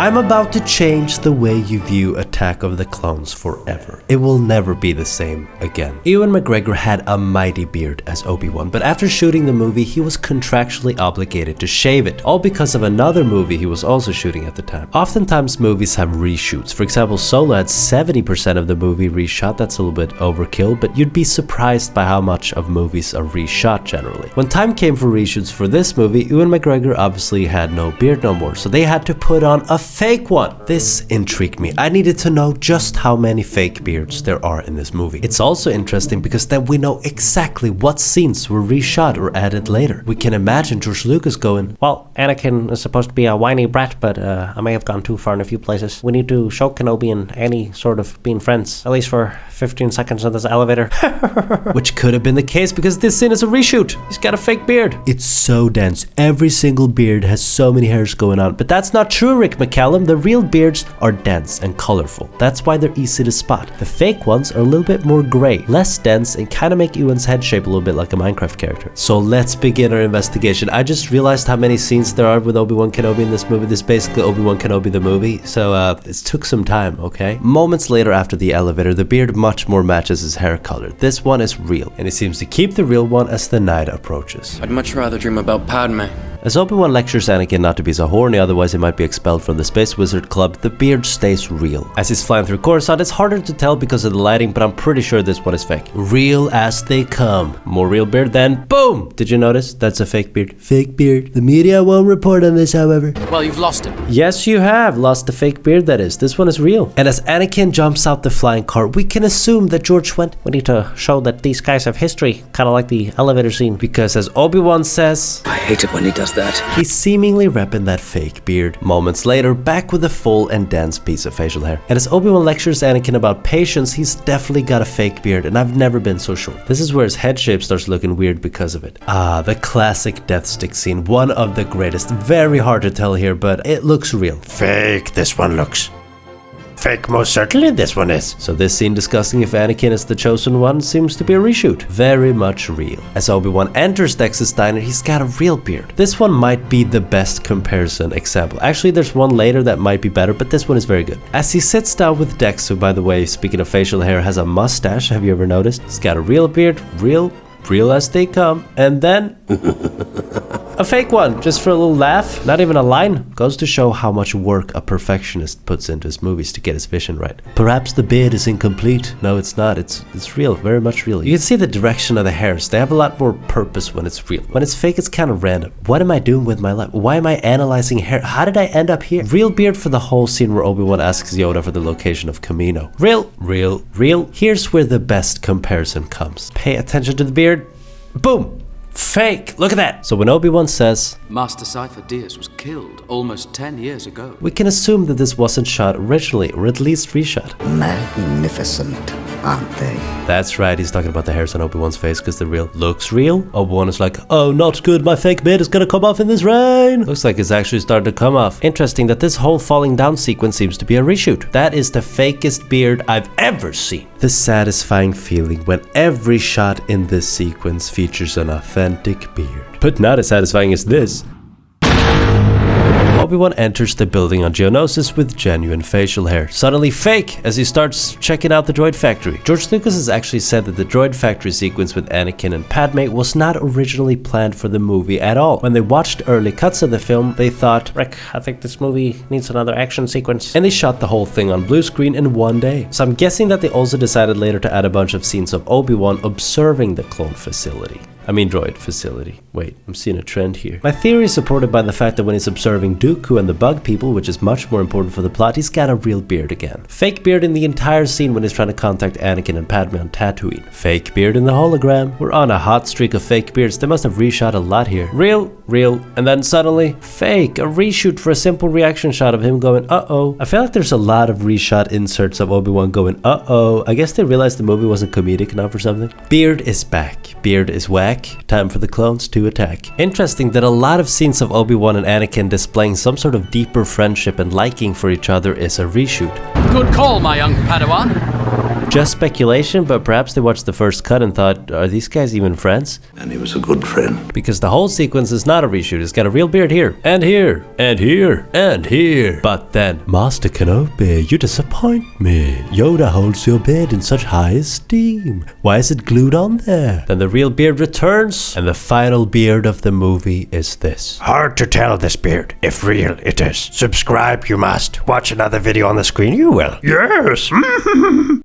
I'm about to change the way you view Attack of the Clones forever. It will never be the same again. Ewan McGregor had a mighty beard as Obi-Wan, but after shooting the movie, he was contractually obligated to shave it, all because of another movie he was also shooting at the time. Oftentimes movies have reshoots. For example, Solo had 70% of the movie reshot. That's a little bit overkill, but you'd be surprised by how much of movies are reshot generally. When time came for reshoots for this movie, Ewan McGregor obviously had no beard no more, so they had to put on a fake one. This intrigued me. I needed to know just how many fake beards there are in this movie. It's also interesting because then we know exactly what scenes were reshot or added later. We can imagine George Lucas going, well, Anakin is supposed to be a whiny brat, but I may have gone too far in a few places. We need to show Kenobi and Annie sort of being friends, at least for 15 seconds in this elevator. Which could have been the case because this scene is a reshoot. He's got a fake beard. It's so dense. Every single beard has so many hairs going on. But that's not true, Rick McCallum. The real beards are dense and colorful. That's why they're easy to spot. The fake ones are a little bit more gray, less dense, and kind of make Ewan's head shape a little bit like a Minecraft character. So let's begin our investigation. I just realized how many scenes there are with Obi-Wan Kenobi in this movie. This is basically Obi-Wan Kenobi the movie. So it took some time, okay? Moments later after the elevator, the beard much more matches his hair color. This one is real, and he seems to keep the real one as the night approaches. I'd much rather dream about Padme. As Obi-Wan lectures Anakin not to be so horny, otherwise he might be expelled from the Space Wizard Club, the beard stays real. As he's flying through Coruscant, it's harder to tell because of the lighting, but I'm pretty sure this one is fake. Real as they come. More real beard than boom! Did you notice? That's a fake beard. Fake beard. The media won't report on this, however. Well, you've lost it. Yes, you have lost the fake beard, that is. This one is real. And as Anakin jumps out the flying car, we can assume that George went, we need to show that these guys have history, kind of like the elevator scene. Because as Obi-Wan says, I hate it when he does that. He's seemingly repping that fake beard. Moments later, back with a full and dense piece of facial hair. And as Obi-Wan lectures Anakin about patience, he's definitely got a fake beard, and I've never been so sure. This is where his head shape starts looking weird because of it. Ah, the classic death stick scene. One of the greatest. Very hard to tell here, but it looks real. Fake, this one looks. Fake, most certainly this one is. So this scene discussing if Anakin is the chosen one seems to be a reshoot. Very much real. As Obi-Wan enters Dex's diner, he's got a real beard. This one might be the best comparison example. Actually, there's one later that might be better, but this one is very good. As he sits down with Dex, who by the way, speaking of facial hair, has a mustache. Have you ever noticed? He's got a real beard, real as they come, and then a fake one, just for a little laugh. Not even a line. Goes to show how much work a perfectionist puts into his movies to get his vision right. Perhaps the beard is incomplete. No, it's not. It's real, very much real. You can see the direction of the hairs. They have a lot more purpose when it's real. When it's fake, it's kind of random. What am I doing with my life? Why am I analyzing hair? How did I end up here? Real beard for the whole scene where Obi-Wan asks Yoda for the location of Kamino. Real, real, real. Here's where the best comparison comes. Pay attention to the beard. Boom. Fake! Look at that! So when Obi-Wan says, Master Cypher Deers was killed almost 10 years ago. we can assume that this wasn't shot originally, or at least reshot. Magnificent, aren't they? That's right, he's talking about the hairs on Obi-Wan's face because the real looks real. Obi-Wan is like, oh, not good, my fake beard is gonna come off in this rain. Looks like it's actually starting to come off. Interesting that this whole falling down sequence seems to be a reshoot. That is the fakest beard I've ever seen. The satisfying feeling when every shot in this sequence features an authentic beard. But not as satisfying as this. Obi-Wan enters the building on Geonosis with genuine facial hair. Suddenly fake as he starts checking out the droid factory. George Lucas has actually said that the droid factory sequence with Anakin and Padme was not originally planned for the movie at all. When they watched early cuts of the film, they thought, Rick, I think this movie needs another action sequence. And they shot the whole thing on blue screen in one day. So I'm guessing that they also decided later to add a bunch of scenes of Obi-Wan observing the clone facility. I mean droid facility. Wait, I'm seeing a trend here. My theory is supported by the fact that when he's observing Dooku and the bug people, which is much more important for the plot, he's got a real beard again. Fake beard in the entire scene when he's trying to contact Anakin and Padme on Tatooine. Fake beard in the hologram. We're on a hot streak of fake beards. They must have reshot a lot here. Real, and then suddenly, fake. A reshoot for a simple reaction shot of him going, uh-oh. I feel like there's a lot of reshot inserts of Obi-Wan going, uh-oh. I guess they realized the movie wasn't comedic enough or something. Beard is back. Beard is whack. Time for the clones to attack. Interesting that a lot of scenes of Obi-Wan and Anakin displaying some sort of deeper friendship and liking for each other is a reshoot. Good call, my young Padawan. Just speculation, but perhaps they watched the first cut and thought, are these guys even friends? And he was a good friend. Because the whole sequence is not a reshoot. It's got a real beard here, and here, and here, and here. But then, Master Kenobi, you disappoint me. Yoda holds your beard in such high esteem. Why is it glued on there? Then the real beard returns, and the final beard of the movie is this. Hard to tell this beard, if real it is. Subscribe you must. Watch another video on the screen, you will. Yes!